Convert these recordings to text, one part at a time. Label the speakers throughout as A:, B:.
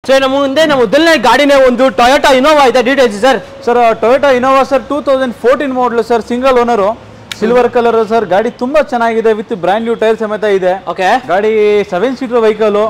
A: So ನಮ್ಮ ಮುಂದೆ ನಮ್ಮ ಮೊದಲನೇ ಗಾಡಿನೇ ಒಂದು ಟೊಯೋಟಾ ಇನೋವಾ ಇದೆ. Details sir.
B: Sir Toyota Innova sir 2014 model sir, single owner, silver colour sir. ಗಾಡಿ ತುಂಬಾ ಚೆನ್ನಾಗಿದೆ, ವಿತ್ ಬ್ರ್ಯಾಂಡ್ ನ್ಯೂ ಟೈರ್ ಸಮೇತ ಇದೆ.
A: ಓಕೆ,
B: ಗಾಡಿ 7 seater vehicle,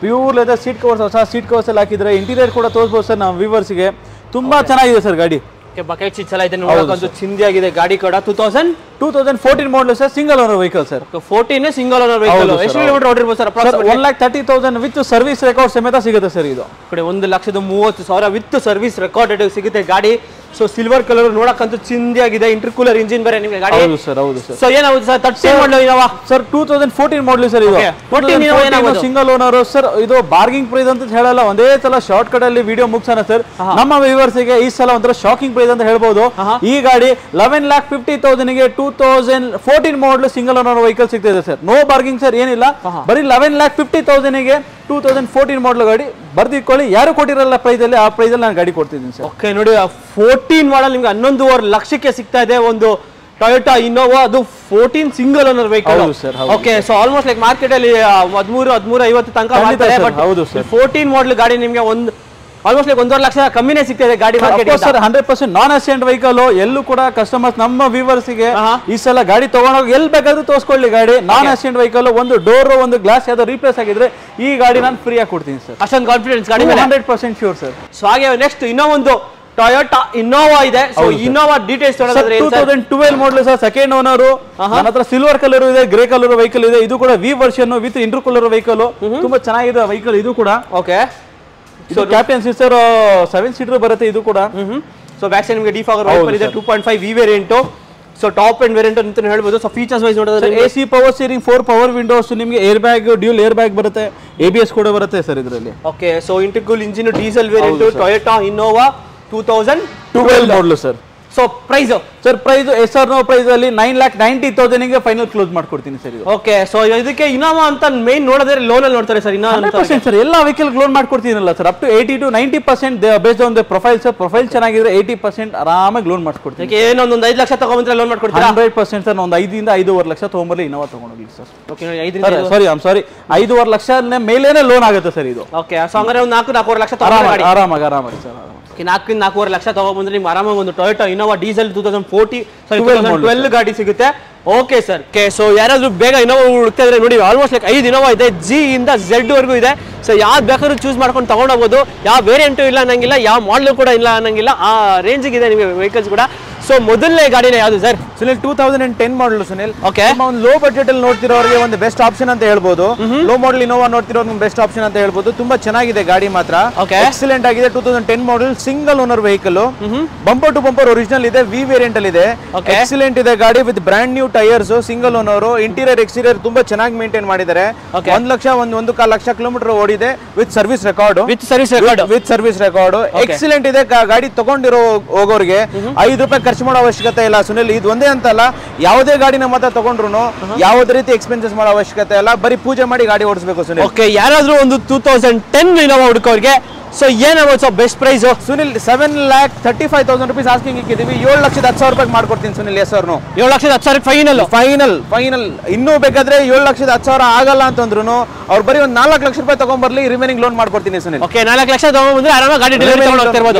B: pure leather seat covers, ಹೊಸ ಸೀಟ್ ಕವರ್ಸ್ ಎಲ್ಲ ಹಾಕಿದ್ರೆ. ಇಂಟೀರಿಯರ್ ಕೂಡ ತೋರಿಸಬಹುದು ಸರ್ ನಮ್ಮ ವ್ಯೂವರ್ಸ್ಗೆ. ತುಂಬಾ ಚೆನ್ನಾಗಿದೆ ಸರ್ ಗಾಡಿ.
A: ಬಕೆಟ್ ಸೀಟ್ಸ್ ಎಲ್ಲ ಇದೆ, ನೋಡೋಕೆ ಚಿಂದಿ ಆಗಿದೆ. ಗಾಡಿ ಕೂಡ
B: 2014 model sir, single owner vehicle sir.
A: 14 single owner vehicle. ಎಷ್ಟು ಕಿಲೋಮೀಟರ್ ಓಡಿರ್ಬೋದು ಸರ್?
B: 1,30,000 ವಿತ್ ಸರ್ವಿಸ್ ರೆಕಾರ್ಡ್ ಸಮೇತ ಸಿಗುತ್ತೆ ಸರ್. ಇದು
A: ಕಡೆ 1,30,30,000 ವಿತ್ ಸರ್ವಿಸ್ ರೆಕಾರ್ಡೆಡ್ ಸಿಗುತ್ತೆ ಗಾಡಿ. ಸೊ ಸಿಲ್ವರ್ ಕಲರ್ ನೋಡಕ್ಕಂತೂ ಚಿಂದಿ ಆಗಿದೆ. ಇಂಟರ್ಕೂಲರ್ ಇಂಜಿನ್ ಬೇರೆ ನಿಮಗೆ ಗಾಡಿ.
B: ಹೌದು ಸರ್, ಹೌದು ಸರ್.
A: ಸೊ ಏನಾಗುತ್ತೆ sir? 13 model Innova
B: sir, 2014 model sir. ಇದು
A: 14
B: ಸಿಂಗಲ್ ಓನರ್ ಸರ್. ಇದು ಬಾರ್ಗಿಂಗ್ ಪ್ರೈಸ್ ಅಂತ ಹೇಳಲ್ಲ, ಒಂದೇ ಸಲ ಶಾರ್ಟ್ ಕಟ್ ಅಲ್ಲಿ ವಿಡಿಯೋ ಮುಗಿಸೋಣ ಸರ್. ನಮ್ಮ ವ್ಯೂವರ್ಸ್ ಗೆ ಈ ಸಲ ಒಂಥರ ಶಾಕಿಂಗ್ ಪ್ರೈಸ್ ಅಂತ ಹೇಳ್ಬೋದು. ಈ ಗಾಡಿ 11,50,000 ಗೆ 2014 ಮಾಡಲ್ ಸಿಂಗಲ್ ಓನರ್ ವೆಹಿಕಲ್ ಸಿಗ್ತಿದೆ ಸರ್. ನೋ ಬಾರ್ಗಿಂಗ್ ಸರ್, ಏನಿಲ್ಲ. ಬರೀ 11,50,000 ಗೆ 2014 ಮಾಡಲ್ ಗಾಡಿ ಬರ್ದಿಟ್ಕೊಳ್ಳಿ. ಯಾರು ಕೊಟ್ಟಿರಲ್ಲ ಪ್ರೈಸ್ ಅಲ್ಲಿ, ಆ ಪ್ರೈಸ್ ಅಲ್ಲಿ ನಾನು ಗಾಡಿ ಕೊಡ್ತಿದ್ದೀನಿ ಸರ್.
A: ಓಕೆ ನೋಡಿ, 14 ಮಾಡಲ್ ನಿಮ್ಗೆ 11.5 ಲಕ್ಷಕ್ಕೆ ಸಿಗ್ತಾ ಇದೆ ಒಂದು ಟೊಯೋಟಾ ಇನೋವಾ. ಅದು 14 single owner vehicle. Okay, so almost like market ಅಲ್ಲಿ 13,50 ತನಕ ಮಾಡ್ತಾರೆ. ಬಟ್ 14 ಮಾಡಲ್ ಗಾಡಿ ನಿಮ್ಗೆ ಒಂದು ಆಲ್ಮೋಸ್ಟ್ ಲೈಕ್ 1.5 ಲಕ್ಷ ಕಮ್ಮಿನೇ ಸಿಗ್ತಾ ಇದೆ ಗಾಡಿ ಮಾರ್ಕೆಟ್
B: ಸರ್. 100% ನಾನ್ ಆಕ್ಸಿಡೆಂಟ್ ವೆಹಿಕಲ್. ಎಲ್ಲೂ ಕೂಡ ಕಸ್ಟಮರ್ಸ್ ನಮ್ಮ ವ್ಯೂವರ್ಸ್ ಗೆ ಈ ಸಲ ಗಾಡಿ ತಗೊಂಡೋಗಿ ಎಲ್ಲಿ ಬೇಕಾದ್ರೂ ತೋರಿಸ್ಕೊಳ್ಳಿ. ಗಾಡಿ ನಾನ್ ಆಕ್ಸಿಡೆಂಟ್ ವೆಹಿಕಲ್, ಒಂದು ಡೋರ್ ಒಂದು ಗ್ಲಾಸ್ ಯಾವ್ದೋ ರೀಪ್ಲೇಸ್ ಆಗಿದ್ರೆ ಈ ಗಾಡಿ ನಾನು ಫ್ರೀ ಆಗಿ ಕೊಡ್ತೀನಿ ಸರ್.
A: ಅಷ್ಟೊಂದು ಕಾನ್ಫಿಡೆನ್ಸ್ ಗಾಡಿ
B: 100% ಶ್ಯೂರ್ ಸರ್.
A: ಸೊ ಹಾಗೆ ನೆಕ್ಸ್ಟ್ ಇನ್ನೊಂದು ಟೊಯೋಟಾ ಇನೋವಾ ಇದೆ. So Innova details
B: 2012 model sir, second owner. ನನ್ನ ಹತ್ರ ಸಿಲ್ವರ್ ಕಲರ್ ಇದೆ, ಗ್ರೇ ಕಲರ್ ವೆಹಿಕಲ್ ಇದೆ. ಇದು ಕೂಡ V version with intercooler vehicle. ತುಂಬಾ ಚೆನ್ನಾಗಿದೆ ವೆಹಿಕಲ್ ಇದು ಕೂಡ.
A: Okay,
B: so captain sir 7 seater ಬರುತ್ತೆ ಇದು ಕೂಡ.
A: ಸೊ ಬ್ಯಾಕ್ ಸೈಡ್ ನಿಮಗೆ ಡಿಫಾಗರ್ ವೈಪರ್ ಇದೆ, 2.5 V variant. So top end variant ಅಂತ ಹೇಳ್ಬೋದು. ಸೊ ಫೀಚರ್ಸ್ ವೈಸ್ ನೋಡಿದ್ರೆ
B: AC power steering, 4 power windows, ನಿಮಗೆ air bag, dual air bag ಬರುತ್ತೆ, ABS ಕೂಡ ಬರುತ್ತೆ ಸರ್ ಇದರಲ್ಲಿ.
A: Okay, so intercool engine, diesel variant, Toyota Innova 2012
B: model sir.
A: So price
B: sir, price SR no price ಅಲ್ಲಿ 9,90,000 ಗೆ final close ಮಾಡ್ಕೊಡ್ತೀನಿ sir ಇದು.
A: Okay, so ಇದಕ್ಕೆ ಇನೋವಾ ಅಂತ ಮೇನ್ ನೋಡಿದ್ರೆ ಲೋನ್ ಅಲ್ಲಿ ನೋಡ್ತಾರೆ ಸರ್.
B: 100% ಸರ್, ಎಲ್ಲ ವೆಹಿಕಲ್ ಲೋನ್ ಮಾಡ್ಕೊಡ್ತೀನಲ್ಲ sir. Up to 80 to 90% based on the profile sir. Profile ಚೆನ್ನಾಗಿದ್ರೆ 80% ಆರಾಮಾಗಿ ಲೋನ್ ಮಾಡ್ಕೊಡ್ತೀನಿ.
A: ಏನೊಂದು 5 ಲಕ್ಷ ತಗೊಂಡ್ರೆ ಲೋನ್ ಮಾಡ್ಕೊಡ್ತೀರಾ?
B: 100% ಸರ್. ಒಂದು 5 ಇಂದ 5.5 ಲಕ್ಷ ತಗೊಂಬರ್ಲಿ ಇನೋವಾ ತಗೊಂಡೋಗಿ ಸರ್.
A: ಓಕೆ,
B: 5.5 ಲಕ್ಷ ಮೇಲೇನೆ ಲೋನ್ ಆಗುತ್ತೆ ಸರ್ ಇದು.
A: ಓಕೆ, ಸೊ ಹಂಗಾರೆ ಒಂದು 4-4 ಲಕ್ಷ
B: ಆರಾಮಾಗಿ ಸರ್.
A: 4-4 ಲಕ್ಷ ತಗೊಂಡ್ಬಂದ್ರೆ ನಿಮ್ಗೆ ಆರಾಮಾಗಿ ಒಂದು ಟೊಯೋಟಾ ಇನೋವಾ ಡೀಸೆಲ್ 2012 ಗಾಡಿ ಸಿಗುತ್ತೆ. Okay sir. ಸೊ ಯಾರಾದ್ರೂ ಬೇಗ ಇನೋವಾ ಹುಡುಕ್ತಾ ಇದ್ರೆ ನೋಡಿ, ಆಲ್ಮೋಸ್ಟ್ ಲೈಕ್ 5 ಇನೋವಾ ಇದೆ, G ಇಂದ Z ವರೆಗೂ ಇದೆ. ಸೊ ಯಾವ್ದು ಬೇಕಾದ್ರೂ ಚೂಸ್ ಮಾಡ್ಕೊಂಡು ತಗೊಂಡೋಗ್ಬೋದು. ಯಾವ ವೇರಿಯಂಟು ಇಲ್ಲ ಅನ್ನಂಗಿಲ್ಲ, ಯಾವ ಮಾಡಲು ಕೂಡ ಇಲ್ಲ ಅನ್ನಂಗಿಲ್ಲ, ಆ ರೇಂಜಿಗೆ ಇದೆ ನಿಮಗೆ ವೆಹಿಕಲ್ಸ್ ಕೂಡ. ಸೊ ಮೊದಲನೇ ಗಾಡಿನೇ ಯಾವುದು sir?
B: Sunil 2010 model Sunil.
A: Okay,
B: ಒಂದು ಲೋ ಬಜೆಟ್ ಅಲ್ಲಿ ನೋಡ್ತಿರೋರಿಗೆ ಒಂದು ಬೆಸ್ಟ್ ಆಪ್ಷನ್ ಅಂತ ಹೇಳ್ಬೋದು. ಲೋ ಮಾಡಲ್ ಇನೋವಾ ನೋಡ್ತಿರೋರಿಗೆ ಬೆಸ್ಟ್ ಆಪ್ಷನ್ ಅಂತ ಹೇಳ್ಬೋದು. ತುಂಬಾ ಚೆನ್ನಾಗಿದೆ ಗಾಡಿ ಮಾತ್ರ. ಎಕ್ಸಲೆಂಟ್ ಆಗಿದೆ. 2010 model single owner vehicle, bumper to bumper original ಇದೆ, ವಿ ವೇರಿಯಂಟ್ ಅಲ್ಲಿ ಇದೆ. ಎಕ್ಸಲೆಂಟ್ ಇದೆ ಗಾಡಿ with brand new tyres, single owner. Interior exterior ತುಂಬಾ ಚೆನ್ನಾಗಿ ಮೇಂಟೈನ್ ಮಾಡಿದ್ದಾರೆ. 1 ಲಕ್ಷ 1.25 ಲಕ್ಷ ಕಿಲೋಮೀಟರ್ ಓಡಿದೆ ವಿತ್ ಸರ್ವಿಸ್ ರೆಕಾರ್ಡ್. ಎಕ್ಸಲೆಂಟ್ ಇದೆ ಗಾಡಿ. ತಗೊಂಡಿರೋ ಹೋಗೋರಿಗೆ 5 ರೂಪಾಯಿ ಖರ್ಚು ಮಾಡೋ ಅವಶ್ಯಕತೆ ಇಲ್ಲ ಸುನಿಲ್. ಇದು ಒಂದೇ ಅಂತಲ್ಲ, ಯಾವುದೇ ಗಾಡಿನ ಮಾತ್ರ ತಗೊಂಡ್ರು ಯಾವುದೇ ರೀತಿ ಎಕ್ಸ್ಪೆನ್ಸಸ್ ಮಾಡೋ ಅವಶ್ಯಕತೆ ಇಲ್ಲ. ಬರೀ ಪೂಜೆ ಮಾಡಿ ಗಾಡಿ ಓಡಿಸಬೇಕು ಸುನಿಲ್.
A: ಓಕೆ, ಯಾರಾದ್ರೂ ಒಂದು 2010 ಇನೋವಾ ಹುಡುಕೋರಿಗೆ ಸೊ ಏನಾಗುತ್ತೆ best price
B: Sunil? 7,35,000 rupees asking ಇಕ್ಕಿದೀವಿ. 7,10,000 ರೂಪಾಯಿ ಮಾಡ್ಕೊಡ್ತೀನಿ ಸುನಿಲ್. S no
A: 7,10,000
B: final. ಇನ್ನೂ ಬೇಕಾದ್ರೆ 7,10,000 ಆಗಲ್ಲ ಅಂತಂದ್ರು ಅವ್ರು ಬರೀ ಒಂದು 4 ಲಕ್ಷ ರೂಪಾಯಿ ತಗೊಂಡ್ಬರ್ಲಿ, ರಿಮೈನಿಂಗ್ ಲೋನ್ ಮಾಡ್ಕೊಡ್ತೀನಿ ಸುನಿಲ್.
A: ಓಕೆ, 4 ಲಕ್ಷ ತಗೊಂಡ್ಬಂದ್ರೆ ಆರಾಮಾಗಿ ಗಾಡಿ ಡೆಲಿವರಿ ತಗೊಂಡು ಹೋಗ್ತಾ ಇರ್ಬೋದು.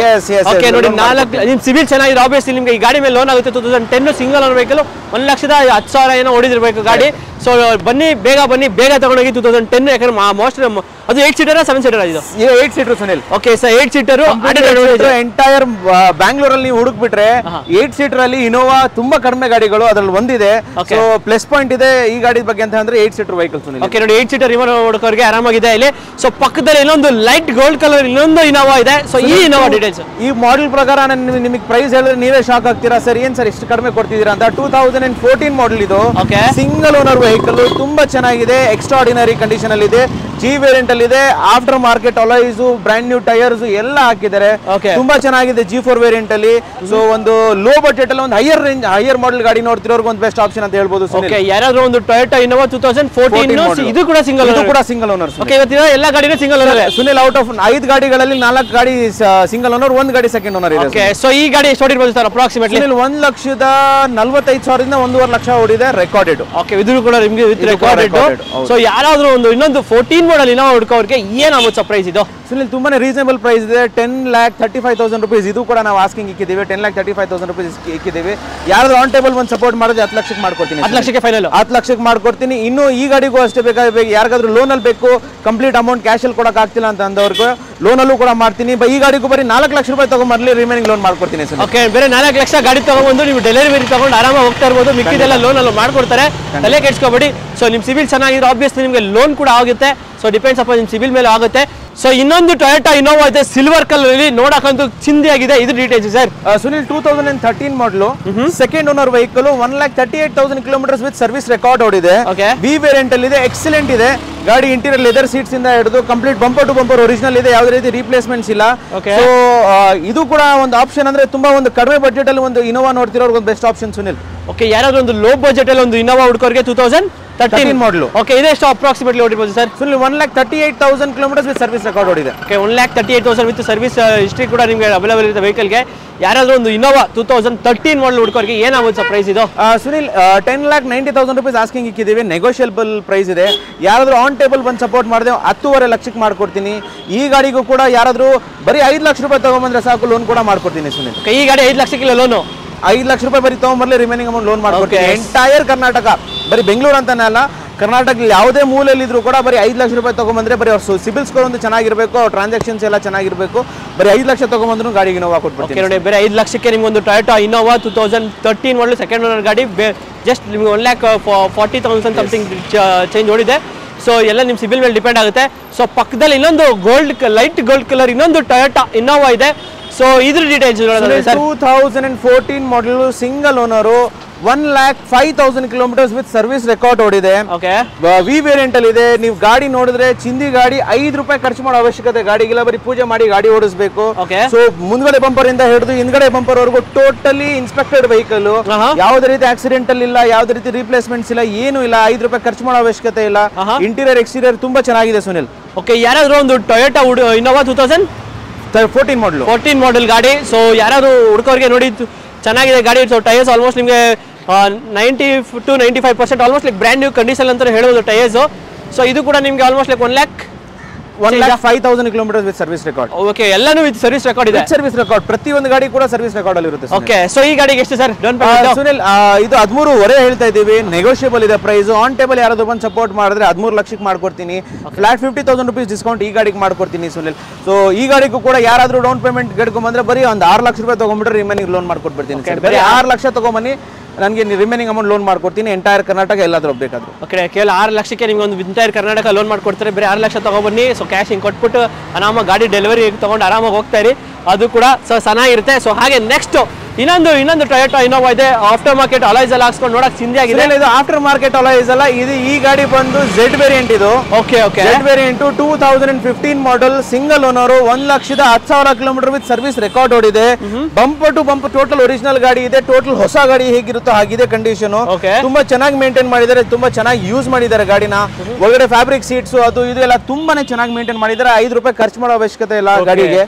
A: ಓಕೆ ನೋಡಿ, 4 ನಿಮ್ ಸಿವಿಲ್ ಚೆನ್ನಾಗಿದೆ, ಆಬ್ವಿಯಸ್ಲಿ ನಿಮ್ಗೆ ಈ ಗಾಡಿ ಮೇಲೆ ಲೋನ್ ಆಗುತ್ತೆ. 2010 ಸಿಂಗಲ್ ಓನರ್ ವೆಹಿಕಲ್, 1,10,000 ಏನೋ ಓಡಿದಿರ್ಬೇಕು ಗಾಡಿ. ಸೊ ಬನ್ನಿ ಬೇಗ ತಗೊಂಡೋಗಿ 2010. ಯಾಕಂದ್ರೆ ಮೋಸ್ಟ್ ಅದು 8 ಸೀಟರ್ 7 ಸೀಟರ್ ಇದು
B: 8 seater Sunil.
A: Okay sir, 8 seater
B: entire ಬ್ಯಾಂಗ್ಳೂರಲ್ಲಿ ಹುಡುಕ್ಬಿಟ್ರೆ 8 ಸೀಟರ್ ಅಲ್ಲಿ ಇನೋವಾ ತುಂಬಾ ಕಡಿಮೆ ಗಾಡಿಗಳು ಅದ್ರಲ್ಲಿ ಒಂದಿದೆ. ಸೊ ಪ್ಲಸ್ ಪಾಯಿಂಟ್ ಇದೆ ಈ ಗಾಡಿ ಬಗ್ಗೆ ಅಂತ ಅಂದ್ರೆ 8 ಸೀಟರ್ ವೆಹಿಕಲ್ ಸುನಿಲ್.
A: ಓಕೆ ನೋಡಿ, 8 ಸೀಟರ್ ಇವರು ಹುಡುಕೋರಿಗೆ ಆರಾಮಾಗಿದೆ ಇಲ್ಲಿ. ಸೊ ಪಕ್ಕದಲ್ಲಿ ಇನ್ನೊಂದು ಲೈಟ್ ಗೋಲ್ಡ್ ಕಲರ್ ಇನ್ನೊಂದು ಇನೋವಾ ಇದೆ. ಸೊ ಈ ಇನೋವಾ ಡೀಟೇಲ್ಸ್,
B: ಈ ಮಾಡೆಲ್ ಪ್ರಕಾರ ನಿಮಗೆ ಪ್ರೈಸ್ ಹೇಳಿದ್ರೆ ನೀವೇ ಶಾಕ್ ಆಗ್ತೀರಾ ಸರ್. ಏನ್ ಸರ್ ಇಷ್ಟು ಕಡಿಮೆ ಕೊಡ್ತಿದ್ದೀರಾ ಅಂತ. 2014 ಮಾಡೆಲ್ ಇದು, ಸಿಂಗಲ್ ಓನರ್ ವೆಹಿಕಲ್, ತುಂಬಾ ಚೆನ್ನಾಗಿದೆ, ಎಕ್ಸ್ಟ್ರಾರ್ಡಿನರಿ ಕಂಡೀಷನ್ ಅಲ್ಲಿ ಇದೆ. G ವೇರಿಯಂಟ್ ಅಲ್ಲಿ ಇದೆ. After market alloys, brand new tyres ಎಲ್ಲ ಹಾಕಿದ್ದಾರೆ. ತುಂಬಾ ಚೆನ್ನಾಗಿದೆ G4 ವೇರಿಯಂಟ್ ಅಲ್ಲಿ. ಸೊ ಒಂದು ಲೋ ಬಜೆಟ್ ಅಲ್ಲಿ ಒಂದು ಹೈಯರ್ ಮಾಡೆಲ್ ಗಾಡಿ ನೋಡ್ತಿರೋರ್ಗೆ ಒಂದು ಬೆಸ್ಟ್ ಆಪ್ಷನ್ ಅಂತ ಹೇಳ್ಬೋದು.
A: ಯಾರಾದ್ರೂ ಒಂದು ಟೊಯೋಟಾ ಇನೋವಾ 2014 ಇದು ಕೂಡ ಸಿಂಗಲ್ ಓನರ್. ಓಕೆ, ಇವತ್ತಿನ ಎಲ್ಲ ಗಾಡಿನೂ single owner
B: Sunil. Out of 5 ಗಾಡಿಗಳಲ್ಲಿ 4 ಗಾಡಿ ಸಿಂಗಲ್ ಓನರ್, 1 ಗಾಡಿ ಸೆಕೆಂಡ್ ಓನರ್ ಇದೆ.
A: ಓಕೆ, ಸೊ ಈ ಗಾಡಿ ಎಷ್ಟು ಓಡಿರ್ಬೋದು ಸರ್ ಅಪ್ರಾಕ್ಸಿಮೇಟ್ಲಿ?
B: 1,45,000 1.5 ಲಕ್ಷ ಓಡಿದೆ ರೆಕಾರ್ಡೆಡ್.
A: ಓಕೆ, ಇದು ಕೂಡ ನಿಮಗೆ ವಿತ್ ರೆಕಾರ್ಡೆಡ್. ಸೊ ಯಾರಾದ್ರೂ ಒಂದು ಇನ್ನೊಂದು 14 ಮಾಡಲ್ ಇನೋವಾ ಹುಡುಕೋರಿಗೆ ಏನಾಗುತ್ತೆ ಪ್ರೈಸ್ ಇದು?
B: ಸುನಿಲ್ ತುಂಬಾನೇ ರೀಸನಬಲ್ ಪ್ರೈಸ್ ಇದೆ. 10,35,000 rupees. ಇದು ಕೂಡ ನಾವು ಆಸ್ಕಿಂಗ್ ಇಕ್ಕಿದ್ದೀವಿ. 10,35,000 rupees ಇಕ್ಕಿದ್ದೀವಿ. ಯಾರಾದ್ರೂ ಆನ್ ಟೇಬಲ್ ಒಂದು ಸಪೋರ್ಟ್ ಮಾಡಿದ್ರೆ 10 ಲಕ್ಷಕ್ಕೆ ಮಾಡ್ಕೊಡ್ತೀನಿ.
A: 10 ಲಕ್ಷಕ್ಕೆ ಫೈನಲ್
B: 10 ಲಕ್ಷಕ್ಕೆ ಮಾಡ್ಕೊಡ್ತೀನಿ. ಇನ್ನು ಈ ಗಾಡಿಗೂ ಅಷ್ಟೇ ಬೇಕಾಗಬೇಕು. ಯಾರಿಗಾದ್ರೂ ಲೋನಲ್ಲಿ ಬೇಕು, ಕಂಪ್ಲೀಟ್ ಅಮೌಂಟ್ ಕ್ಯಾಶಲ್ಲಿ ಕೊಡಕ್ ಆಗ್ತಿಲ್ಲ ಅಂತ ಅಂದವ್ರಿಗೆ ಲೋನಲ್ಲೂ ಕೂಡ ಮಾಡ್ತೀನಿ. ಈ ಗಾಡಿಗೂ ಬರೀ 4 ಲಕ್ಷ ರೂಪಾಯಿ ತಗೊಂಡ್ಬರ್ಲಿ, ರಿಮೈನಿಂಗ್ ಲೋನ್ ಮಾಡ್ಕೊಡ್ತೀನಿ.
A: ಓಕೆ, ಬೇರೆ 4 ಲಕ್ಷ ಗಾಡಿ ತಗೊಂಡು ನೀವು ಡೆಲಿವರಿ ತಗೊಂಡು ಆರಾಮಾಗಿ ಹೋಗ್ತಾ ಇರ್ಬೋದು. ಮಿಕ್ಕಿದೆಲ್ಲ ಲೋನ್ ಅಲ್ಲಿ ಮಾಡ್ಕೊಡ್ತಾರೆ, ತಲೆ ಕೆಡ್ಸ್ಕೊಬೇಡಿ. ಸೊ ನಿಮ್ ಸಿಬಿಲ್ ಚೆನ್ನಾಗಿದ್ರೆ ಆಬ್ವಿಯಸ್ಲಿ ನಿಮಗೆ ಲೋನ್ ಕೂಡ ಆಗುತ್ತೆ. ಸೊ ಡಿಪೆಂಡ್ಸ್ ಅಪ್ಪ ನಿಮ್ ಸಿಬಿಲ್ ಮೇಲೆ ಆಗುತ್ತೆ. ಸೊ ಇನ್ನೊಂದು ಟೊಯೋಟಾ ಇನೋವಾ ಇದೆ ಸಿಲ್ವರ್ ಕಲರ್ ಅಲ್ಲಿ, ನೋಡಕ್ಕಂತೂ ಚಿಂದಿ ಆಗಿದೆ. ಇದು ಡೀಟೇಲ್ಸ್ ಸರ್.
B: ಸುನಿಲ್ 2013 ಮಾಡಲು, second owner vehicle, 1,38,000 kilometers with service record ಓಡಿದೆ. ವಿ ವೇರಿಯಂಟ್ ಅಲ್ಲಿ ಇದೆ, ಎಕ್ಸಲೆಂಟ್ ಇದೆ ಗಾಡಿ. ಇಂಟೀರಿಯರ್ ಲೆದರ್ ಸೀಟ್ಸ್ ಇಂದ ಹಿಡಿದು complete bumper to bumper original ಇದೆ, ಯಾವುದೇ ರೀತಿ ರೀಪ್ಲೇಸ್ಮೆಂಟ್ಸ್ ಇಲ್ಲ. ಸೊ ಇದು ಕೂಡ ಒಂದು ಆಪ್ಷನ್. ಅಂದ್ರೆ ತುಂಬಾ ಒಂದು ಕಡಿಮೆ ಬಜೆಟ್ ಅಲ್ಲಿ ಒಂದು ಇನೋವಾ ನೋಡ್ತಿರೋರ್ಗೆ ಒಂದು ಬೆಸ್ಟ್ ಆಪ್ಷನ್ ಸುನಿಲ್.
A: ಓಕೆ, ಯಾರಾದ್ರೂ ಒಂದು ಲೋ ಬಜೆಟ್ ಅಲ್ಲಿ ಒಂದು ಇನೋವಾ ಹುಡುಕೋರಿಗೆ 2013 ಮಾಡಲು. ಓಕೆ, ಇದೆಷ್ಟು ಅಪ್ರಾಕ್ಸಿಮೇಟ್ಲಿ ಓಡಿರ್ಬೋದು sir?
B: Sunil 1,38,000 kilometers with service record ಓಡಿದೆ.
A: ಓಕೆ, 1,38,000 ವಿತ್ ಸರ್ವಿಸ್ ಹಿಸ್ಟ್ರಿ ಕೂಡ ನಿಮಗೆ ಅವೈಲೇಬಲ್ ಇದೆ ವೆಹಿಕಲ್ಗೆ. ಯಾರಾದ್ರೂ ಒಂದು ಇನೋವಾ 2013 ಮಾಡಲ್ ಹುಡುಕೋರಿಗೆ ಏನಾಗುತ್ತೆ ಸರ್ ಪ್ರೈಸ್ ಇದು?
B: ಸುನಿಲ್ 10,90,000 rupees ಆಸ್ಕಿಂಗ್ ಇಕ್ಕಿದ್ದೀವಿ. ನೆಗೋಷಿಯಬಲ್ ಪ್ರೈಸ್ ಇದೆ. ಯಾರಾದ್ರೂ ಆನ್ ಟೇಬಲ್ ಬಂದು ಸಪೋರ್ಟ್ ಮಾಡಿದೆ 10.5 ಲಕ್ಷಕ್ಕೆ ಮಾಡ್ಕೊಡ್ತೀನಿ. ಈ ಗಾಡಿಗೂ ಕೂಡ ಯಾರಾದ್ರೂ ಬರೀ 5 ಲಕ್ಷ ರೂಪಾಯಿ ತಗೊಂಡ್ಬಂದ್ರೆ ಸಾಕು, ಲೋನ್ ಕೂಡ ಮಾಡ್ಕೊಡ್ತೀನಿ ಸುನಿಲ್.
A: ಈ ಗಾಡಿ 5 ಲಕ್ಷಕ್ಕಿಲ್ಲ ಲೋನು,
B: 5 ಲಕ್ಷ ರೂಪಾಯಿ ಬರೀ ತಗೊಂಡ್ಬರ್ಲಿ, ರಿಮೈನಿಂಗ್ ಅಮೌಂಟ್ ಲೋನ್ ಮಾಡ್ಕೊಡ್ತೀನಿ. ಎಂಟೈರ್ ಕರ್ನಾಟಕ, ಬರೀ ಬೆಂಗಳೂರು ಅಂತಾನೆ ಅಲ್ಲ, ಕರ್ನಾಟಕದಲ್ಲಿ ಯಾವುದೇ ಮೂಲೆಯಲ್ಲಿದ್ರು ಕೂಡ ಬರೀ 5 ಲಕ್ಷ ರೂಪಾಯಿ ತಗೊಂಡ್ಬಂದ್ರೆ, ಬರೀ ಅವ್ರ ಸಿಬಿಲ್ ಸ್ಕೋರ್ ಒಂದು ಚೆನ್ನಾಗಿರಬೇಕು, ಅವ್ರ ಟ್ರಾನ್ಸಾಕ್ಷನ್ಸ್ ಎಲ್ಲ ಚೆನ್ನಾಗಿರಬೇಕು. ಬರೀ 5 ಲಕ್ಷ ತಗೊಂಡ್ಬಂದ್ರು ಗಾಡಿಗೆ ಇನೋವಾ ಕೊಟ್ಬಿಡ್ತೀನಿ
A: ನೋಡಿ. ಬೇರೆ 5 ಲಕ್ಷಕ್ಕೆ ನಿಮ್ಗೆ ಒಂದು ಟೊಯೋಟಾ ಇನೋವಾ 2013 ಮಾಡಲು ಸೆಕೆಂಡ್ ಓನರ್ ಗಾಡಿ ಜಸ್ಟ್ ನಿಮ್ಗೆ 1,40,000 ಸಮಥಿಂಗ್ ಚೇಂಜ್ ಓಡಿದೆ. ಸೊ ಎಲ್ಲ ನಿಮ್ಮ ಸಿಬಿಲ್ ಮೇಲೆ ಡಿಪೆಂಡ್ ಆಗುತ್ತೆ. ಸೊ ಪಕ್ಕದಲ್ಲಿ ಇನ್ನೊಂದು ಲೈಟ್ ಗೋಲ್ಡ್ ಕಲರ್ ಇನ್ನೊಂದು ಟೊಯೋಟಾ ಇನೋವಾ ಇದೆ. ಸೊ ಇದ್ರ details
B: 2014 model, single owner, 1,05,000 kilometers with service record ಓಡಿದೆ. ವಿ ವೇರಿಯಂಟ್ ಅಲ್ಲಿ ಇದೆ. ನೀವು ಗಾಡಿ ನೋಡಿದ್ರೆ ಚಿಂದಿ ಗಾಡಿ, 5 ರೂಪಾಯಿ ಖರ್ಚು ಮಾಡೋ ಅವಶ್ಯಕತೆ ಗಾಡಿಗಿಲ್ಲ, ಬರೀ ಪೂಜೆ ಮಾಡಿ ಗಾಡಿ ಓಡಿಸಬೇಕು. ಸೊ ಮುಂದ್ಗಡೆ ಬಂಪರ್ ಇಂದ ಹಿಡಿದು ಹಿಂದ್ಗಡೆ ಬಂಪರ್ ವರೆಗೂ ಟೋಟಲಿ ಇನ್ಸ್ಪೆಕ್ಟೆಡ್ ವೆಹಿಕಲ್. ಯಾವುದೇ ರೀತಿ ಆಕ್ಸಿಡೆಂಟಲ್ ಇಲ್ಲ, ಯಾವುದೇ ರೀತಿ ರೀಪ್ಲೇಸ್ಮೆಂಟ್ಸ್ ಇಲ್ಲ, ಏನು ಇಲ್ಲ. 5 ರೂಪಾಯಿ ಖರ್ಚು ಮಾಡೋ ಅವಶ್ಯಕತೆ ಇಲ್ಲ. ಇಂಟೀರಿಯರ್ ಎಕ್ಸ್ಟೀರಿಯರ್ ತುಂಬಾ ಚೆನ್ನಾಗಿದೆ ಸುನಿಲ್.
A: ಓಕೆ, ಯಾರಾದ್ರೂ ಒಂದು ಟೊಯೋಟಾ ಇನೋವಾ 2014 ಮಾಡಲ್ ಗಾಡಿ, ಸೊ ಯಾರಾದ್ರೂ ಹುಡುಕೋರಿಗೆ ನೋಡಿ ಚೆನ್ನಾಗಿದೆ ಗಾಡಿ. ಸೊ ಟೈರ್ಸ್ ಆಲ್ಮೋಸ್ಟ್ ನಿಮಗೆ 90 to 95% almost like brand new condition ಅಂತ ಹೇಳ್ಬೋದು ಟೈರ್ಸ್. ಸೊ ಇದು ಕೂಡ ನಿಮಗೆ almost like
B: 1,05,000 kilometers with service record.
A: Okay, ಎಲ್ಲಾನು ವಿತ್ ಸರ್ವಿಸ್ ರೆಕಾರ್ಡ್ ಇದೆ.
B: ಸರ್ವಿಸ್ ರೆಕಾರ್ಡ್ ಪ್ರತಿಯೊಂದು ಗಾಡಿ ಕೂಡ ಸರ್ವಿಸ್ ರೆಕಾರ್ಡ್ ಅಲ್ಲಿ ಇರುತ್ತೆ.
A: ಓಕೆ, ಸೊ ಈ ಗಾಡಿಗೆ ಎಷ್ಟು ಸರ್ ಡೌನ್ ಪೇಮೆಂಟ್?
B: ಸುನಿಲ್ ಇದು 13.5 ಹೇಳ್ತಾ ಇದ್ದೀವಿ. ನೆಗೋಷಿಯಬಲ್ ಇದೆ ಪ್ರೈಸ್. ಆನ್ ಟೇಬಲ್ ಯಾರಾದ್ರೂ ಬಂದು ಸಪೋರ್ಟ್ ಮಾಡಿದ್ರೆ 13 ಲಕ್ಷಕ್ಕೆ ಮಾಡ್ಕೊಡ್ತೀನಿ. ಫ್ಲಾಟ್ 50,000 rupees ಡಿಸ್ಕೌಂಟ್ ಈ ಗಾಡಿಗೆ ಮಾಡ್ಕೊಡ್ತೀನಿ ಸುನಿಲ್. ಸೊ ಈ ಗಾಡಿಗೂ ಕೂಡ ಯಾರಾದ್ರೂ ಡೌನ್ ಪೇಮೆಂಟ್ ಗಡ್ಕೊಂಡ್ಬಂದ್ರೆ ಬರೀ ಒಂದು 6 ಲಕ್ಷ ರೂಪಾಯಿ ತಗೊಂಡ್ಬಿಟ್ರೆ ರಿಮೈನಿಂಗ್ ಲೋನ್ ಮಾಡ್ಕೊಡ್ಬಿಡ್ತೀನಿ. ಬರೀ 6 ಲಕ್ಷ ತಗೊಂಬನ್ನಿ, ನನಗೆ ರಿಮೈನಿಂಗ್ ಅಮೌಂಟ್ ಲೋನ್ ಮಾಡ್ಕೊಡ್ತೀನಿ. ಎಂಟೈರ್ ಕರ್ನಾಟಕ ಎಲ್ಲಾದ್ರೂ ಹೋಗ್ಬೇಕಾದ್ರು.
A: ಓಕೆ, ಕೇವಲ 6 ಲಕ್ಷಕ್ಕೆ ನಿಮ್ಗೆ ಒಂದು ಎಂಟೈರ್ ಕರ್ನಾಟಕ ಲೋನ್ ಮಾಡ್ಕೊಡ್ತಾರೆ. ಬೇರೆ 6 ಲಕ್ಷ ತಗೊಬನ್ನಿ. ಸೊ ಕ್ಯಾಶ್ ಹಿಂಗೆ ಕೊಟ್ಬಿಟ್ಟು ಆರಾಮಾಗಿ ಗಾಡಿ ಡೆಲಿವರಿ ತಗೊಂಡು ಆರಾಮಾಗಿ ಹೋಗ್ತಾ ಇರಿ. ಅದು ಕೂಡ ಸೊ ಚೆನ್ನಾಗಿರುತ್ತೆ. ಸೊ ಹಾಗೆ ನೆಕ್ಸ್ಟ್ ಇನ್ನೊಂದು ಟೊಯೋಟಾ ಇನೋವಾ ಇದೆ. ಆಫ್ಟರ್ ಮಾರ್ಕೆಟ್ ಅಲಾಯ್ಸ್ ಎಲ್ಲ ಹಾಕ್ಸ್ಕೊಂಡು ನೋಡಕ್ ಚಿಂದಿ ಆಗಿದೆ.
B: ಇದು ಆಫ್ಟರ್ ಮಾರ್ಕೆಟ್ ಅಲಾಯ್ಸ್ ಅಲ್ಲ, ಇದು ಈ ಗಾಡಿ ಬಂದು ಝೆಡ್ ವೇರಿಯಂಟ್. ಇದು Z variant 2015 model, single owner, 1,10,000 kilometers with service record ಓಡಿದೆ. Bumper to bumper total original ಗಾಡಿ ಇದೆ. ಟೋಟಲ್ ಹೊಸ ಗಾಡಿ ಹೇಗಿರುತ್ತೋ ಹಾಗಿದೆ ಕಂಡೀಷನ್. ತುಂಬಾ ಚೆನ್ನಾಗಿ ಮೇಂಟೈನ್ ಮಾಡಿದ್ದಾರೆ, ತುಂಬಾ ಚೆನ್ನಾಗಿ ಯೂಸ್ ಮಾಡಿದ್ದಾರೆ ಗಾಡಿನ. ಒಳಗಡೆ ಫ್ಯಾಬ್ರಿಕ್ ಸೀಟ್ಸ್ ಅದು ಇದು ಎಲ್ಲ ತುಂಬಾನೇ ಚೆನ್ನಾಗಿ ಮೇಂಟೈನ್ ಮಾಡಿದ್ದಾರೆ. 5 ರೂಪಾಯಿ ಖರ್ಚು ಮಾಡೋ ಅವಶ್ಯಕತೆ ಇಲ್ಲ ಗಾಡಿಗೆ.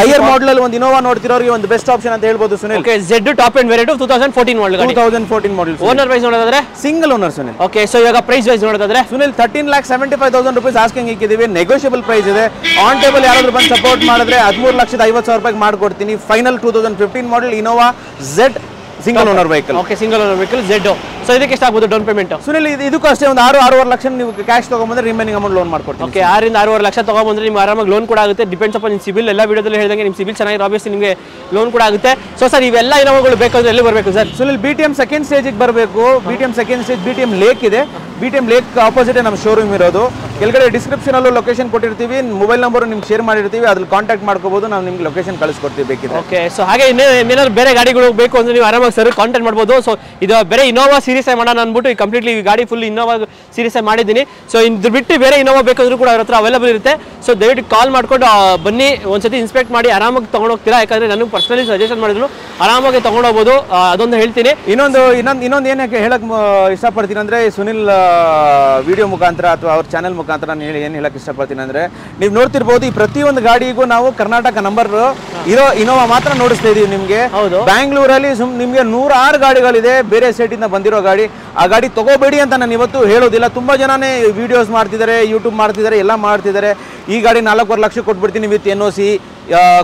B: ಹೈಯರ್ ಮಾಡಲ್ ಅಲ್ಲಿ ಒಂದು ಇನೋವಾ ನೋಡ್ತಿರೋರಿಗೆ ಒಂದು ಬೆಸ್ಟ್ ಆಪ್ಷನ್ ಅಂತ ಹೇಳ್ಬೋದು Sunil.
A: Z top end variant 2014 model ಗಾಡಿ.
B: 2014 ಮಾಡಲ್.
A: ಓನರ್ ಪ್ರೈಸ್ ನೋಡೋದಾದ್ರೆ
B: single owner Sunil.
A: Okay, so ಇವಾಗ ಪ್ರೈಸ್ ವೈಸ್ ನೋಡೋದಾದ್ರೆ
B: ಸುನಿಲ್ 13,75,000 rupees ಆಸ್ಕಿಂಗ್ ಇಕ್ಕಿದ್ದೀವಿ. ನೆಗೋಷಿಯಬಲ್ ಪ್ರೈಸ್ ಇದೆ. ಆನ್ ಟೇಬಲ್ ಯಾರಾದ್ರೂ ಬಂದು ಸಪೋರ್ಟ್ ಮಾಡಿದ್ರೆ 13,50,000 ರೂಪಾಯಿ ಮಾಡ್ಕೊಡ್ತೀನಿ. Final 2015 model Innova Z single owner vehicle.
A: Okay, single owner vehicle Z. So ಇದಕ್ಕೆ ಎಷ್ಟು ಆಗ್ಬೋದು ಡೌನ್ ಪೇಮೆಂಟ್
B: ಸುನಿಲ್? ಇದಕ್ಕೂ ಅಷ್ಟೇ ಒಂದು 6-6.5 ಲಕ್ಷ ನೀವು ಕ್ಯಾಶ್ ತಗೊಂಡ್ಬಂದ್ರೆ ರಿಮೈನಿಂಗ್ ಅಮೌಂಟ್ ಲೋನ್ ಮಾಡ್ಕೊಡ್ತೀನಿ.
A: ಓಕೆ, 6-6.5 ಲಕ್ಷ ತಗೊಂಡ್ಬಂದ್ರೆ ನಿಮ್ಗೆ ಆರಾಮಾಗಿ ಲೋನ್ ಕೂಡ ಆಗುತ್ತೆ. ಡಿಪೆಂಡ್ಸ್ ಅಪ್ಪ ನಿಮ್ಮ ಸಿಬಿಲ್. ಎಲ್ಲ ವಿಡಿಯೋದಲ್ಲಿ ಹೇಳಿದಂಗೆ ನಿಮ್ಮ ಸಿಬಿಲ್ ಚೆನ್ನಾಗಿ ಆಬ್ವಿಯಸ್ಲಿ ನಿಮಗೆ ಲೋನ್ ಕೂಡ ಆಗುತ್ತೆ. ಸೊ ಸರ್ ಇವೆಲ್ಲ ಇನೋವಾಗಳು ಬೇಕಾದ್ರೆ ಎಲ್ಲಿ ಬರಬೇಕು ಸರ್?
B: ಸುನಿಲ್ BTM ಸೆಕೆಂಡ್ ಸ್ಟೇಜಿಗೆ ಬರಬೇಕು. BTM second stage BTM lake ಇದೆ. BTM ಲೇಕ್ ಆಪೋಸಿಟ್ ನಮ್ಮ ಶೋರೂಮ್ ಇರೋದು. ಕೆಳಗಡೆ ಡಿಸ್ಕ್ರಿಪ್ಷನ್ ಅಲ್ಲೂ ಲೊಕೇಶನ್ ಕೊಟ್ಟಿರ್ತೀವಿ. ಮೊಬೈಲ್ ನಂಬರ್ ನಿಮ್ಗೆ ಶೇರ್ ಮಾಡಿರ್ತೀವಿ, ಅದ್ರಲ್ಲಿ ಕಾಂಟ್ಯಾಕ್ಟ್ ಮಾಡ್ಕೋಬಹುದು. ನಾವು ನಿಮ್ಗೆ ಲೊಕೇಶನ್ ಕಳಿಸ್ಕೊಡ್ತೀವಿ ಬೇಕಿದ್ರೆ.
A: ಓಕೆ, ಸೊ ಹಾಗೆ ಇನ್ನೇನಾದ್ರು ಬೇರೆ ಗಾಡಿಗಳು ಬೇಕು ಅಂದ್ರೆ ನೀವು ಆರಾಮಾಗಿ ಸರ್ ಕಾಂಟ್ಯಾಕ್ಟ್ ಮಾಡ್ಬೋದು. ಸೊ ಇದು ಬೇರೆ ಇನೋವಾ ಸೀರೀಸ್ ಮಾಡೋಣ ಅಂದ್ಬಿಟ್ಟು ಕಂಪ್ಲೀಟ್ಲಿ ಗಾಡಿ ಫುಲ್ ಇನೋವಾ ಸೀರೀಸ್ ಮಾಡಿದ್ದೀನಿ. ಸೊ ಇದು ಬಿಟ್ಟು ಬೇರೆ ಇನೋವಾ ಬೇಕಾದ್ರೂ ಕೂಡ ಅವ್ರ ಹತ್ರ ಅವೈಲೇಬಲ್ ಇರುತ್ತೆ. ಸೊ ದಯವಿಟ್ಟು ಕಾಲ್ ಮಾಡ್ಕೊಂಡು ಬನ್ನಿ, ಒಂದ್ಸತಿ ಇನ್ಸ್ಪೆಕ್ಟ್ ಮಾಡಿ ಆರಾಮಾಗಿ ತಗೊಂಡೋಗ್ತೀರಾ. ಯಾಕಂದ್ರೆ ನನಗೆ ಪರ್ಸನಲಿ ಸಜೆಷನ್ ಮಾಡಿದ್ರು ಆರಾಮಾಗಿ ತಗೊಂಡೋಗ್ಬೋದು. ಅದೊಂದು ಹೇಳ್ತೀನಿ.
B: ಇನ್ನೊಂದು ಏನಕ್ಕೆ ಹೇಳಕ್ ಇಷ್ಟಪಡ್ತೀನಿ ಅಂದ್ರೆ, ಸುನಿಲ್ ವಿಡಿಯೋ ಮುಖಾಂತರ ಅಥವಾ ಅವ್ರ ಚಾನೆಲ್ ಮುಖಾಂತರ ನಾನು ಏನು ಹೇಳಕ್ ಇಷ್ಟಪಡ್ತೀನಿ ಅಂದ್ರೆ, ನೀವು ನೋಡ್ತಿರ್ಬೋದು ಈ ಪ್ರತಿಯೊಂದು ಗಾಡಿಗೂ ನಾವು ಕರ್ನಾಟಕ ನಂಬರ್ ಇರೋ ಇನೋವಾ ಮಾತ್ರ ನೋಡಿಸ್ತಾ ಇದೀವಿ ನಿಮ್ಗೆ. ಬ್ಯಾಂಗ್ಳೂರಲ್ಲಿ ನಿಮ್ಗೆ 106 ಗಾಡಿಗಳಿದೆ ಬೇರೆ ಸ್ಟೇಟ್ ಇಂದ ಬಂದಿರೋ ಗಾಡಿ. ಆ ಗಾಡಿ ತಗೋಬೇಡಿ ಅಂತ ನಾನು ಇವತ್ತು ಹೇಳೋದಿಲ್ಲ. ತುಂಬಾ ಜನನೇ ವಿಡಿಯೋಸ್ ಮಾಡ್ತಿದ್ದಾರೆ, ಯೂಟ್ಯೂಬ್ ಮಾಡ್ತಿದ್ದಾರೆ, ಎಲ್ಲ ಮಾಡ್ತಿದ್ದಾರೆ. ಈ ಗಾಡಿ 4.25 ಲಕ್ಷ ಕೊಟ್ಬಿಡ್ತೀನಿ ವಿತ್ NOC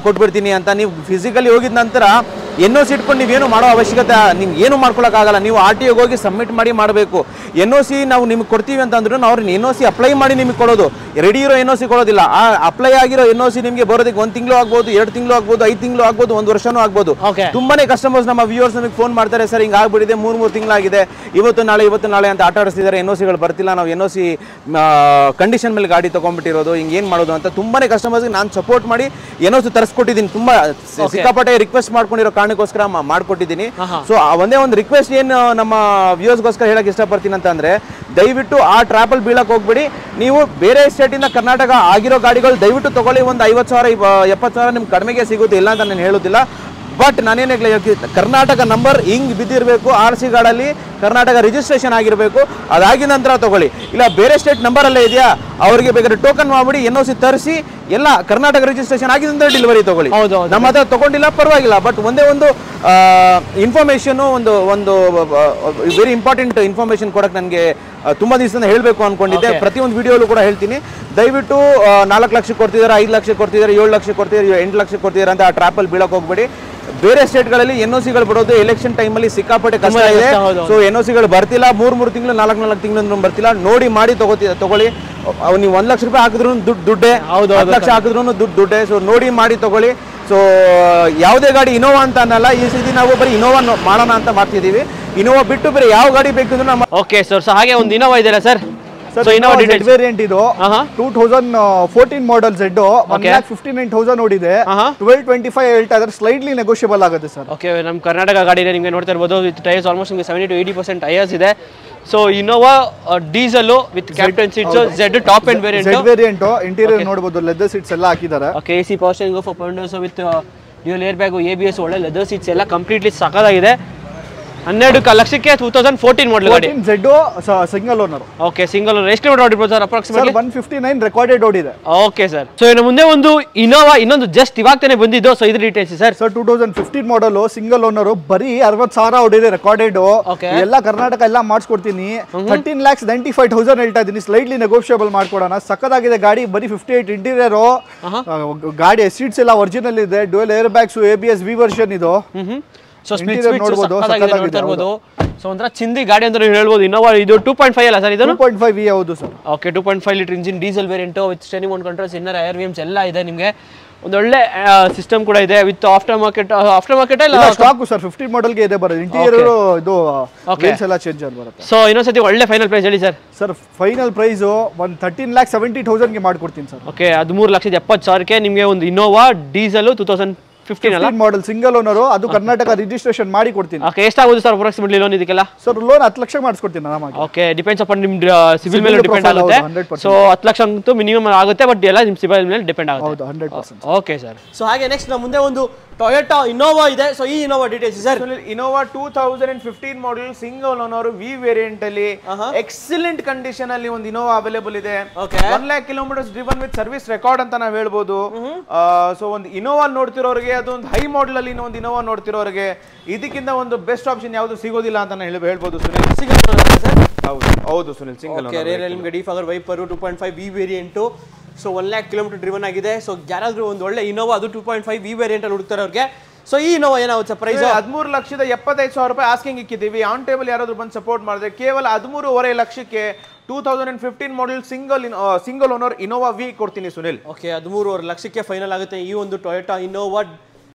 B: ಕೊಟ್ಬಿಡ್ತೀನಿ ಅಂತ. ನೀವು ಫಿಸಿಕಲಿ ಹೋಗಿದ ನಂತರ NOC ಇಟ್ಕೊಂಡು ನೀವೇನು ಮಾಡೋ ಅವಶ್ಯಕತೆ ನಿಮ್ಗೆ ಏನು ಮಾಡ್ಕೊಳಕ್ಕಾಗಲ್ಲ. ನೀವು RTOಗೆ ಹೋಗಿ ಸಬ್ಮಿಟ್ ಮಾಡಿ ಮಾಡಬೇಕು. NOC ನಾವು ನಿಮ್ಗೆ ಕೊಡ್ತೀವಿ ಅಂತಂದ್ರೂ ನಾವು NOC ಅಪ್ಲೈ ಮಾಡಿ ನಿಮಗೆ ಕೊಡೋದು, ರೆಡಿ ಇರೋ NOC ಕೊಡೋದಿಲ್ಲ. ಆ ಅಪ್ಲೈ ಆಗಿರೋ NOC ನಿಮಗೆ ಬರೋದಕ್ಕೆ 1 ತಿಂಗಳು ಆಗ್ಬೋದು, 2 ತಿಂಗಳು ಆಗ್ಬೋದು, 5 ತಿಂಗಳು ಆಗ್ಬೋದು, 1 ವರ್ಷನೂ ಆಗ್ಬೋದು. ತುಂಬಾನೇ ಕಸ್ಟಮರ್ಸ್ ನಮ್ಮ ವ್ಯೂವರ್ಸ್ ನಮಗೆ ಫೋನ್ ಮಾಡ್ತಾರೆ, ಸರ್ ಹಿಂಗೆ ಆಗ್ಬಿಟ್ಟಿದೆ, 3 ತಿಂಗಳಾಗಿದೆ, ಇವತ್ತು ನಾಳೆ ಅಂತ ಆಟ ಆಡಿಸ್ತಿದ್ದಾರೆ, NOCಗಳು ಬರ್ತಿಲ್ಲ, ನಾವು NOC ಕಂಡೀಷನ್ ಮೇಲೆ ಗಾಡಿ ತಗೊಂಡ್ಬಿಟ್ಟಿರೋದು, ಹಿಂಗೆ ಏನು ಮಾಡೋದು ಅಂತ ತುಂಬಾನೇ ಕಸ್ಟಮರ್ಸ್ಗೆ ನಾನು ಸಪೋರ್ಟ್ ಮಾಡಿ NOC ತರಿಸ್ಕೊಟ್ಟಿದ್ದೀನಿ. ತುಂಬಾ ಸಿಕ್ಕಾಪಟ್ಟೆ ರಿಕ್ವೆಸ್ಟ್ ಮಾಡ್ಕೊಂಡಿರೋ ಕಾರಣಕ್ಕೋಸ್ಕರ ಮಾಡ್ಕೊಟ್ಟಿದ್ದೀನಿ. ಸೊ ಒಂದೇ ಒಂದು ರಿಕ್ವೆಸ್ಟ್ ಏನು ನಮ್ಮ ವ್ಯೂವರ್ಸ್ಗೋಸ್ಕರ ಹೇಳಕ್ ಇಷ್ಟಪಡ್ತೀನಿ ಅಂತಂದ್ರೆ, ದಯವಿಟ್ಟು ಆ ಟ್ರಾಪಲ್ಲಿ ಬೀಳಕ್ ಹೋಗ್ಬಿಡಿ. ನೀವು ಬೇರೆ ಸ್ಟೇಟ್ ಇಂದ ಕರ್ನಾಟಕ ಆಗಿರೋ ಗಾಡಿಗಳು ದಯವಿಟ್ಟು ತಗೊಳ್ಳಿ. ಒಂದು 50,000 70,000 ನಿಮ್ಗೆ ಕಡಿಮೆಗೆ ಸಿಗುತ್ತೆ, ಇಲ್ಲ ಅಂತ ನಾನು ಹೇಳೋದಿಲ್ಲ. ಬಟ್ ನಾನೇನು ಹೇಳ್ತೀನಿ, ಕರ್ನಾಟಕ ನಂಬರ್ ಹಿಂಗ್ ಬಿದ್ದಿರಬೇಕು, RC ಗಾಡಲ್ಲಿ ಕರ್ನಾಟಕ ರಿಜಿಸ್ಟ್ರೇಷನ್ ಆಗಿರಬೇಕು, ಅದಾಗಿದ ನಂತರ ತಗೊಳ್ಳಿ. ಇಲ್ಲ ಬೇರೆ ಸ್ಟೇಟ್ ನಂಬರ್ ಅಲ್ಲೇ ಇದೆಯಾ, ಅವರಿಗೆ ಬೇಕಾದ್ರೆ ಟೋಕನ್ ಮಾಡ್ಬಿಡಿ, NOC ತರಿಸಿ ಎಲ್ಲ ಕರ್ನಾಟಕ ರಿಜಿಸ್ಟ್ರೇಷನ್ ಆಗಿದ್ರೆ ಡೆಲಿವರಿ ತಗೊಳ್ಳಿ. ನಮ್ಮ ಹತ್ರ ತಗೊಂಡಿಲ್ಲ ಪರವಾಗಿಲ್ಲ, ಬಟ್ ಒಂದೇ ಒಂದು ಇನ್ಫಾರ್ಮೇಶನ್, ಒಂದು ವೆರಿ ಇಂಪಾರ್ಟೆಂಟ್ ಇನ್ಫಾರ್ಮೇಶನ್ ಕೊಡಕ್ಕೆ ನನಗೆ ತುಂಬಾ ದಿವಸದಿಂದ ಹೇಳಬೇಕು ಅನ್ಕೊಂಡಿದ್ದೆ. ಪ್ರತಿಯೊಂದು ವಿಡಿಯೋಲು ಕೂಡ ಹೇಳ್ತೀನಿ, ದಯವಿಟ್ಟು 4 ಲಕ್ಷ ಕೊಡ್ತಿದ್ದಾರೆ, 5 ಲಕ್ಷ ಕೊಡ್ತಿದ್ದಾರೆ, 7 ಲಕ್ಷ ಕೊಡ್ತಿದ್ದಾರೆ, 8 ಲಕ್ಷ ಕೊಡ್ತಿದ್ದಾರೆ ಅಂತ ಆ ಟ್ರಾಪಲ್ಲಿ ಬೀಳಕ್ ಹೋಗ್ಬೇಡಿ. ಬೇರೆ ಸ್ಟೇಟ್ಗಳಲ್ಲಿ NOCಗಳು ಬರೋದು ಎಲೆಕ್ಷನ್ ಟೈಮಲ್ಲಿ ಸಿಕ್ಕಾಪಟ್ಟೆ ಕಷ್ಟ ಇದೆ. ಸೊ NOCಗಳು ಬರ್ತಿಲ್ಲ, 3 ತಿಂಗಳು 4 ತಿಂಗಳು ಬರ್ತಿಲ್ಲ. ನೋಡಿ ಮಾಡಿ ತಗೊಳ್ಳಿ. ನೀವು 1 ಲಕ್ಷ ರೂಪಾಯಿ ಹಾಕಿದ್ರು ದುಡ್ಡೇ, 10 ಲಕ್ಷ ಹಾಕಿದ್ರು ದುಡ್ಡೇ. ಸೊ ನೋಡಿ ಮಾಡಿ ತಗೊಳ್ಳಿ. ಸೊ ಯಾವುದೇ ಗಾಡಿ ಇನೋವಾ ಅಂತ ಅನ್ನಲ್ಲ, ಈ ಸತಿ ನಾವು ಬರೀ ಇನೋವಾ ಮಾಡೋಣ ಅಂತ ಮಾಡ್ತಿದೀವಿ. ಇನೋವಾ ಬಿಟ್ಟು ಬೇರೆ ಯಾವ ಗಾಡಿ ಬೇಕಿದ್ರು ನಮ್ಮ.
A: ಓಕೆ ಸರ್, ಸೊ ಹಾಗೆ ಒಂದು ಇನೋವಾ ಇದೆಯಲ್ಲ sir,
C: sir Innova Z variant ಇದು 2014 ಮಾಡೆಲ್ Z 1,59,000 ನೋಡಿದೆ. 1225 ಹೇಳ್ತಾ ಇದ್ದಾರೆ, ಸ್ಲೈಟ್ಲಿ ನೆಗೋಷಿಯಬಲ್ ಆಗುತ್ತೆ ಸರ್.
A: ಓಕೆ, ನಮ್ಮ ಕರ್ನಾಟಕ ಗಾಡಿ ನಿಮಗೆ ನೋಡ್ತಾ ಇರ್ಬೋದು, ವಿತ್ ಟೈರ್ಸ್ ಆಲ್ಮೋಸ್ಟ್ ನಿಮಗೆ 70 to 80% ಟೈರ್ಸ್ ಇದೆ. So Innova diesel with captain seats, Z top end variant,
C: interior ನೋಡಬಹುದು, ಲೆದರ್ ಸೀಟ್ಸ್ ಎಲ್ಲ ಹಾಕಿದ್ದಾರೆ.
A: Okay, AC power steering, 4 windows with dual air bag, ABS, ಒಳ್ಳೆ ಲೆದರ್ ಸೀಟ್ಸ್ ಎಲ್ಲ ಕಂಪ್ಲೀಟ್ಲಿ ಸಕ್ಕತ್ತಾಗಿದೆ. 12 ಲಕ್ಷಕ್ಕೆ 2014 model ಗಾಡಿ,
C: Z single owner.
A: Okay, single owner. ಎಷ್ಟು kilometre ಓಡಿರ್ಬೋದು ಸರ್? ಅಪ್ರಾಕ್ಸಿಮೇಟ್ಲಿ
C: 159 ರೆಕಾರ್ಡೆಡ್ ಓಡಿದೆ.
A: Okay sir. ಸೊ ಇನ್ನು ಮುಂದೆ ಒಂದು ಇನೋವಾ ಇನ್ನೊಂದು ಜಸ್ಟ್ ಇವಾಗ ತಾನೇ ಬಂದಿದ್ದು, ಸೊ ಇದ್ರ details sir.
C: Sir 2015 model, single owner, ಬರೀ 60,000 ಓಡಿದೆ ರೆಕಾರ್ಡೆಡ್. ಎಲ್ಲ ಕರ್ನಾಟಕ ಎಲ್ಲ ಮಾಡಿಸ್ಕೊಡ್ತೀನಿ. 13,95,000 ಹೇಳ್ತಾ ಇದೀನಿ, ಸ್ಲೈಟ್ಲಿ ನೆಗೋಷಿಯಬಲ್ ಮಾಡ್ಕೊಡೋಣ. ಸಕ್ಕದಾಗಿದೆ ಗಾಡಿ, ಬರೀ 58 ಇಂಟೀರಿಯರ್, ಗಾಡಿ ಸೀಟ್ಸ್ ಎಲ್ಲ ಒರಿಜಿನಲ್ ಇದೆ, dual air bags, ABS V version ಇದು.
A: ಸೊ ನೋಡ್ತಿರ್ಬೋದು. ಸೊ ಒಂಥರ ಚಿಂದಿ ಗಾಡಿ ಅಂತ ಹೇಳ್ಬೋದು. ಇನೋವಾ ಇದು 2.5 ಅಲ್ಲ ಸರ್? ಇದು
C: 2.5 ಹೌದು sir.
A: Okay, 2.5 litre engine, diesel variant with steering mount controls, inner air VMs ಎಲ್ಲ ಇದೆ. ನಿಮಗೆ ಒಂದೊಳ್ಳೆ ಸಿಸ್ಟಮ್ ಕೂಡ ಇದೆ ವಿತ್ ಆಫ್ಟರ್ ಮಾರ್ಕೆಟ್ ಇಲ್ಲ
C: ಸ್ಟಾಕ್ ಸರ್. 15 ಮಾಡೆಲ್ ಗೆ ಇದೆ ಬರೋದು, ಇಂಟೀರಿಯರ್ ಇದು ವೀಲ್ಸ್ ಎಲ್ಲ ಚೇಂಜ್ ಬರುತ್ತೆ.
A: ಸೊ ಇನ್ನೊಂದ್ಸತಿ ಒಳ್ಳೆ ಫೈನಲ್ ಪ್ರೈಸ್ ಹೇಳಿ ಸರ್.
C: ಸರ್ ಫೈನಲ್ ಪ್ರೈಸ್ 13,70,000 ಗೆ ಮಾಡ್ಕೊಡ್ತೀನಿ ಸರ್.
A: ಓಕೆ, 13,70,000ಕ್ಕೆ ನಿಮಗೆ ಒಂದು Innova diesel 2015
C: model single owner, ಅದು ಕರ್ನಾಟಕ ರಿಜಿಸ್ಟ್ರೇಷನ್ ಮಾಡಿ ಕೊಡ್ತೀನಿ.
A: ಓಕೆ, ಎಷ್ಟಾಗುತ್ತೆ ಸರ್ ಅಪ್ರಾಕ್ಸಿಮೇಟ್ಲಿ ಲೋನ್ ಇದಕ್ಕೆಲ್ಲ?
C: ಸರ್ ಲೋನ್ 10 ಲಕ್ಷ ಮಾಡಿಸ್ಕೊಡ್ತೀನಿ ಆರಾಮಾಗಿ.
A: ಓಕೆ, ಡಿಪೆಂಡ್ಸ್ ಅಪಾನ್ ನಿಮ್ಮ ಸಿವಿಲ್ ಮೇಲೆ ಡಿಪೆಂಡ್ ಆಗುತ್ತೆ. ಸೊ 10 ಲಕ್ಷ ಅಂತೂ ಮಿನಿಮಮ್ ಆಗುತ್ತೆ, ಬಟ್ ಎಲ್ಲ ನಿಮ್ಮ ಸಿವಿಲ್ ಮೇಲೆ ಡಿಪೆಂಡ್ ಆಗುತ್ತೆ.
C: ಹೌದು, 100%.
A: Okay sir. ಸೊ ಹಾಗೆ ನೆಕ್ಸ್ಟ್ ನಮ್ಮ ಮುಂದೆ ಒಂದು ಟೊಯೋಟಾ ಇನೋವಾ ಇದೆ. ಸೊ ಈ Innova details sir.
B: Innova 2015 model, single owner, V variant ಅಲ್ಲಿ ಎಕ್ಸಲೆಂಟ್ ಕಂಡೀಷನ್ ಅಲ್ಲಿ ಒಂದು ಇನೋವಾ ಅವೈಲೇಬಲ್ ಇದೆ. 1 lakh kilometers driven with service record ಅಂತ ನಾವು ಹೇಳ್ಬೋದು. ಸೊ ಒಂದು ಇನೋವಾ ನೋಡ್ತಿರೋರಿಗೆ, ಅದೊಂದು ಹೈ ಮಾಡೆಲ್ ಅಲ್ಲಿ ಒಂದು ಇನೋವಾ ನೋಡ್ತಿರೋರಿಗೆ ಇದಕ್ಕಿಂತ ಒಂದು ಬೆಸ್ಟ್ ಆಪ್ಷನ್ ಯಾವುದು ಸಿಗೋದಿಲ್ಲ ಅಂತ ಹೇಳ್ಬೋದು ಸುನಿಲ್. ಹೌದು ಸುನಿಲ್, ಸಿಂಗಲ್
A: ನಿಮಗೆ defogger wiper 2.5 V variant. So 1 lakh kilometer driven ಆಗಿದೆ. ಸೊ ಯಾರಾದ್ರೂ ಒಂದು ಒಳ್ಳೆ ಇನೋವಾ, ಅದು 2.5 V ವೇರಿಯಂಟ್ ಅಲ್ಲಿ ಹುಡುಕ್ತಾರೆ ಅವ್ರಿಗೆ. ಸೊ ಈ ಇನೋವಾ ಏನಾಗುತ್ತೆ ಪ್ರೈಸ್?
B: 13,75,000 ರೂಪಾಯಿ ಆಸ್ಕಿಂಗ್ ಇಕ್ಕಿದ್ದೀವಿ. ಆನ್ ಟೇಬಲ್ ಯಾರಾದ್ರೂ ಬಂದು ಸಪೋರ್ಟ್ ಮಾಡಿದ್ರೆ ಕೇವಲ 13.5 ಲಕ್ಷಕ್ಕೆ 2015 model single owner Innova V ಕೊಡ್ತೀನಿ ಸುನಿಲ್.
A: ಓಕೆ, 13.5 ಲಕ್ಷಕ್ಕೆ ಫೈನಲ್ ಆಗುತ್ತೆ ಈ ಒಂದು ಟೊಯೋಟಾ ಇನೋವಾ